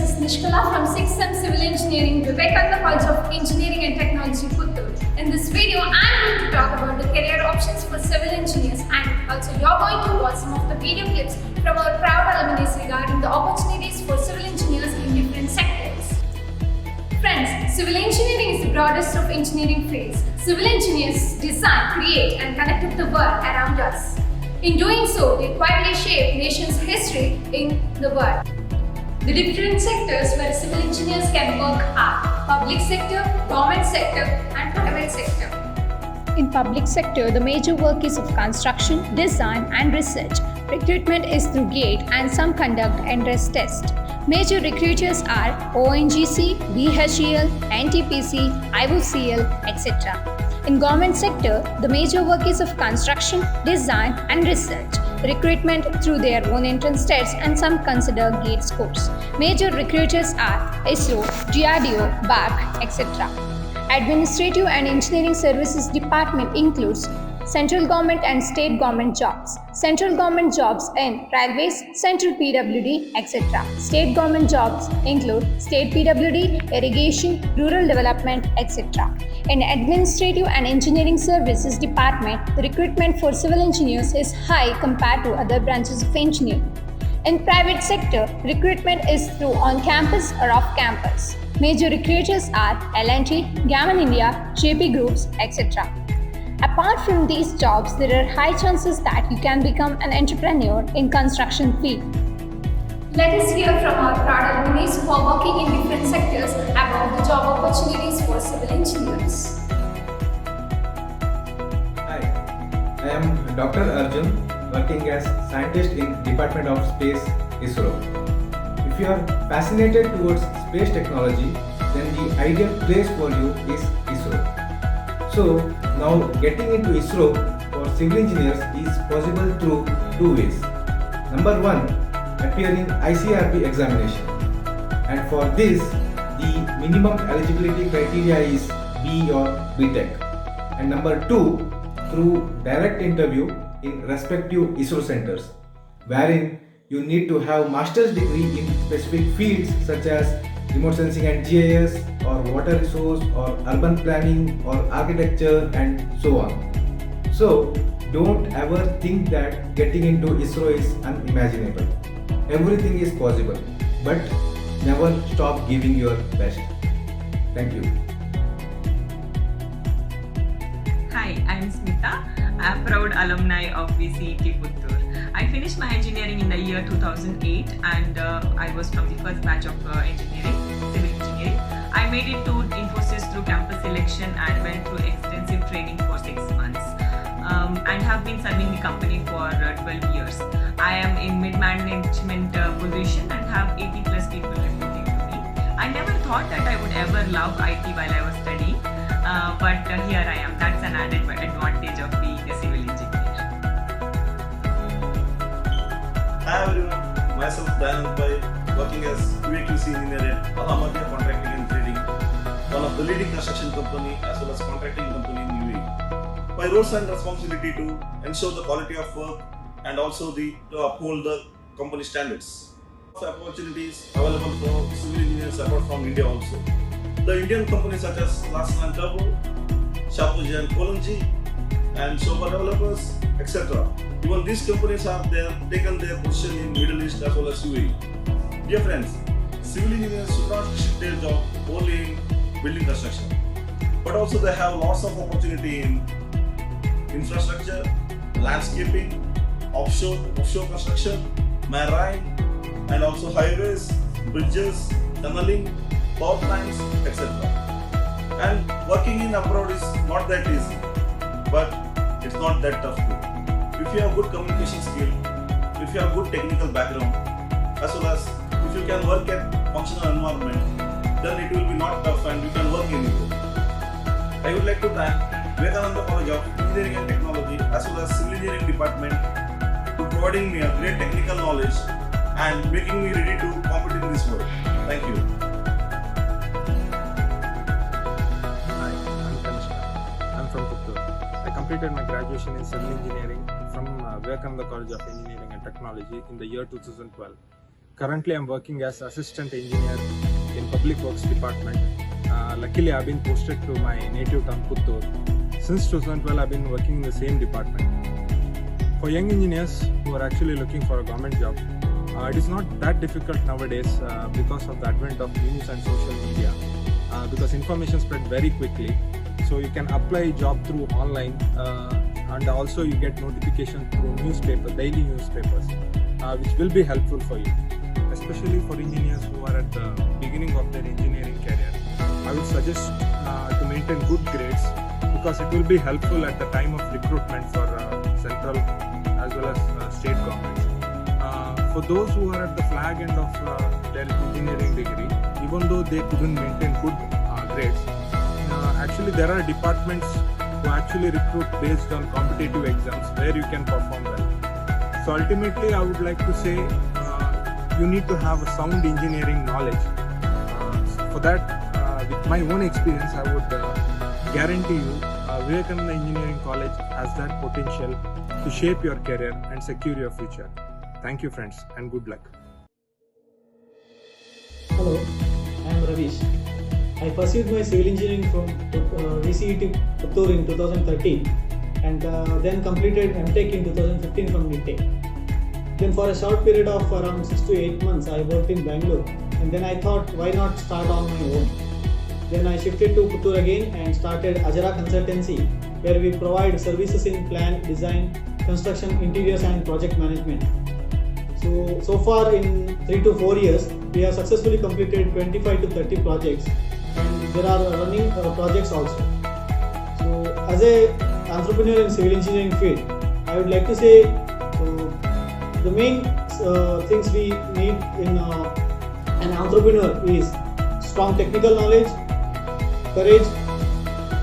this is Nishkala from 6th Sem Civil Engineering, Vivekananda College of Engineering and Technology, Puttur. In this video, I am going to talk about the career options for civil engineers, and also you are going to watch some of the video clips from our proud alumni regarding the opportunities for civil engineers in different sectors. Friends, civil engineering is the broadest of engineering fields. Civil engineers design, create and connect with the world around us. In doing so, they quietly shape nation's history in the world. The different sectors where civil engineers can work are public sector, government sector and private sector. In public sector, the major work is of construction, design and research. Recruitment is through GATE and some conduct entrance test. Major recruiters are ONGC, BHEL, NTPC, IOCL, etc. In government sector, the major work is of construction, design and research. Recruitment through their own entrance tests and some consider GATE scores. Major recruiters are ISRO, DRDO, BARC, etc. Administrative and Engineering Services Department includes central government and state government jobs. Central government jobs in railways, central PWD, etc. State government jobs include state PWD, irrigation, rural development, etc. In Administrative and Engineering Services Department, the recruitment for civil engineers is high compared to other branches of engineering. In private sector, recruitment is through on-campus or off-campus. Major recruiters are L&T, Gammon India, JP Groups, etc. Apart from these jobs, there are high chances that you can become an entrepreneur in construction field. Let us hear from our proud alumni who are working in different sectors about the job opportunities for civil engineers. Hi, I am Dr. Arjun, working as scientist in Department of Space, ISRO. If you are fascinated towards space technology, then the ideal place for you is ISRO. So now getting into ISRO for civil engineers is possible through two ways. Number one, appearing ICRP examination, and for this the minimum eligibility criteria is BE or BTech, and number two, through direct interview in respective ISRO centers, wherein you need to have master's degree in specific fields such as remote sensing and GIS, or water resource, or urban planning, or architecture, and so on. So don't ever think that getting into ISRO is unimaginable. Everything is possible, but never stop giving your best. Thank you. Hi, I'm Smita, a proud alumni of VCET Puttur. I finished my engineering in the year 2008 and I was from the first batch of engineering, civil engineering. I made it to Infosys through campus selection and went through extensive training for 6 months and have been serving the company for 12 years. I am in mid-management position and have 80 plus people reporting to me. I never thought that I would ever love IT while I was studying, but here I am. That's an added advantage of being a civil engineer. Hi everyone, myself Dayanand Pai, working as QAQC engineer at Ahmadiyya Contracting and Trading, one of the leading construction company as well as contracting company in UAE. My roles and responsibility to ensure the quality of work and also to uphold the company standards. Opportunities available for civil engineers apart from India also. The Indian companies such as Larsen & Toubro, Shapoorji and Kolanji, and Sofa Developers, etc. Even these companies have taken their position in Middle East as well as UAE. Dear friends, civil engineers should not restrict their job only in building construction, but also they have lots of opportunity in infrastructure, landscaping, offshore construction, marine, and also highways, bridges, tunneling, power plants, etc. And working in abroad is not that easy, but it's not that tough too. If you have good communication skill, if you have good technical background, as well as if you can work at functional environment, then it will be not tough and you can work anywhere. I would like to thank Vivekananda College of Engineering and Technology as well as Civil Engineering Department for providing me a great technical knowledge and making me ready to compete in this world. Thank you. Hi, I'm Kanishka. I'm from Puttur. I completed my graduation in civil engineering from Vivekananda College of Engineering and Technology in the year 2012. Currently, I'm working as assistant engineer in public works department. Luckily, I've been posted to my native town Puttur. Since 2012, I've been working in the same department. For young engineers who are actually looking for a government job, it is not that difficult nowadays because of the advent of news and social media. Because information spread very quickly, so you can apply job through online, and also you get notification through daily newspapers, which will be helpful for you, especially for engineers who are at the beginning of their engineering career. I would suggest to maintain good grades because it will be helpful at the time of recruitment for central as well as state governments. For those who are at the flag end of their engineering degree, even though they couldn't maintain good grades, actually there are departments who actually recruit based on competitive exams where you can perform well. So ultimately, I would like to say you need to have a sound engineering knowledge. For that, with my own experience, I would guarantee you Vivekananda Engineering College has that potential to shape your career and secure your future. Thank you, friends, and good luck. Hello, I am Ravish. I pursued my civil engineering from VCET Puttur in 2013 and then completed MTech in 2015 from NITTE. Then for a short period of around 6 to 8 months I worked in Bangalore, and then I thought why not start on my own. Then I shifted to Puttur again and started Ajara Consultancy, where we provide services in plan, design, construction, interiors and project management. So far in 3 to 4 years, we have successfully completed 25 to 30 projects, and there are running projects also. So as an entrepreneur in civil engineering field, I would like to say the main things we need in an entrepreneur is strong technical knowledge, courage,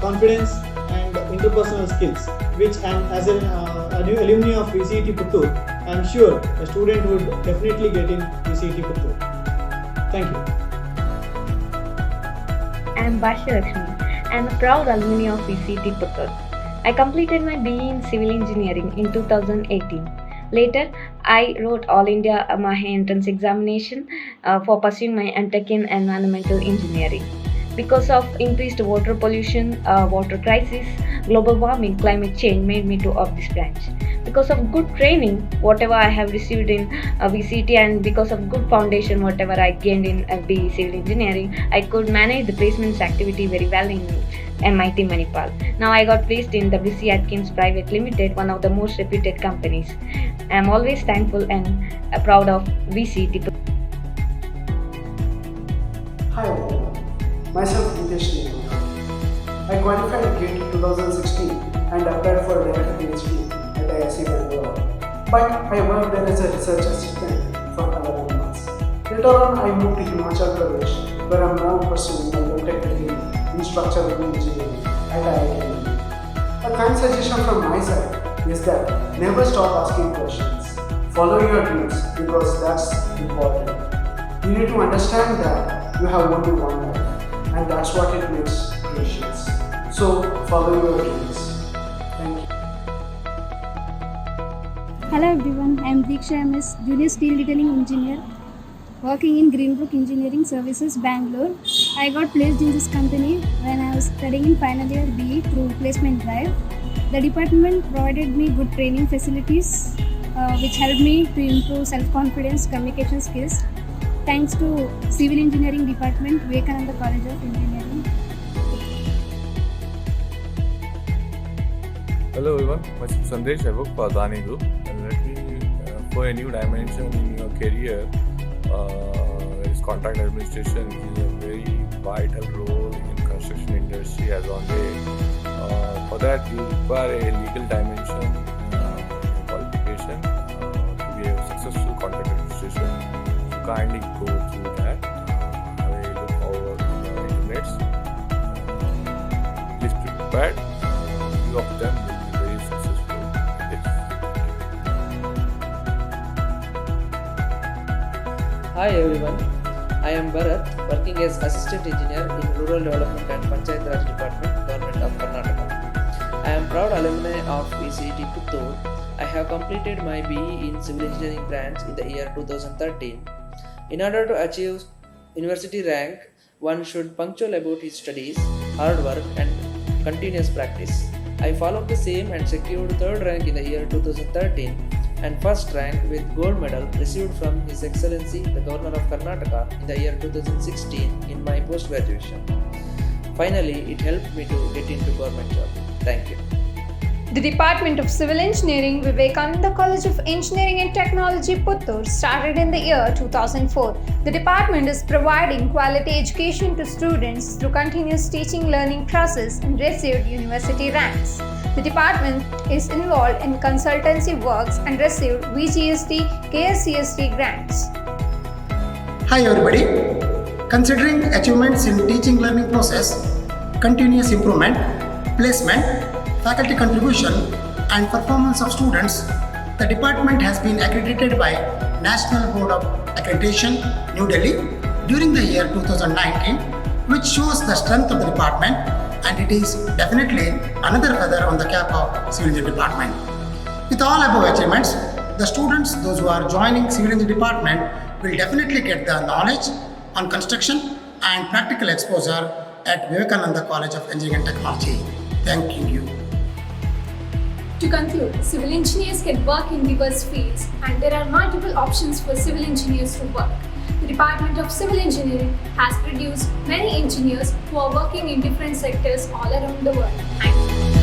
confidence and interpersonal skills, which as an alumni of VCET Puttur, I am sure a student would definitely get in VCET Puttur. Thank you. I am Bashya Lakshmi. I am a proud alumni of VCET Puttur. I completed my BE in Civil Engineering in 2018. Later, I wrote All India Mahe entrance examination for pursuing my MTech in Environmental Engineering. Because of increased water pollution, water crisis, global warming, climate change made me to opt this branch. Because of good training, whatever I have received in VCT, and because of good foundation, whatever I gained in BE Civil Engineering, I could manage the placements activity very well in MIT Manipal. Now I got placed in WC Atkins Private Limited, one of the most reputed companies. I am always thankful and proud of VCT. Hi everyone, myself Nitesh Neeru. I qualified at GATE 2016 and applied for a direct PhD at IISc Bangalore. But I worked there as a research assistant for 11 months. Later on, I moved to Himachal Pradesh, where I am now pursuing my MTech degree in structural engineering at IIT Delhi. A kind suggestion from my side is that never stop asking questions. Follow your dreams because that's important. You need to understand that you have only one life, and that's what it makes precious. So follow your dreams. Thank you. Hello everyone, I am Diksha MS, Junior Steel Detailing Engineer, working in Greenbrook Engineering Services, Bangalore. I got placed in this company when I was studying in final year BE through placement drive. The department provided me good training facilities which helped me to improve self-confidence, communication skills. Thanks to Civil Engineering Department, Vivekananda College of Engineering. Hello everyone, myself Sandesh. I work for Adani Group, and let me for a new dimension in your career is contract administration, which is a very vital role in construction industry as on day. For that, you require a legal dimension qualification to be a successful contract administration. So kindly go through that. Have a look over the internet. Please be prepared. Few of them will be very successful in this. Hi everyone, I am Bharat, working as Assistant Engineer in Rural Development and Panchayat Raj Department, Government of Karnataka. I am proud alumni of VCET Puttur. I have completed my BE in Civil Engineering branch in the year 2013. In order to achieve university rank, one should punctual about his studies, hard work and continuous practice. I followed the same and secured third rank in the year 2013 and first rank with gold medal received from His Excellency the Governor of Karnataka in the year 2016 in my post-graduation. Finally, it helped me to get into government job. Thank you. The Department of Civil Engineering, Vivekananda College of Engineering and Technology, Puttur, started in the year 2004. The department is providing quality education to students through continuous teaching learning process and received university ranks. The department is involved in consultancy works and received VGST, KSCST grants. Hi everybody. Considering achievements in teaching learning process, continuous improvement, placement, faculty contribution and performance of students, the department has been accredited by National Board of Accreditation, New Delhi during the year 2019, which shows the strength of the department, and it is definitely another feather on the cap of Civil Engineering Department. With all above achievements, the students, those who are joining Civil Engineering Department, will definitely get the knowledge on construction and practical exposure at Vivekananda College of Engineering and Technology. Thank you. To conclude, civil engineers can work in diverse fields and there are multiple options for civil engineers to work. The Department of Civil Engineering has produced many engineers who are working in different sectors all around the world. Thank you.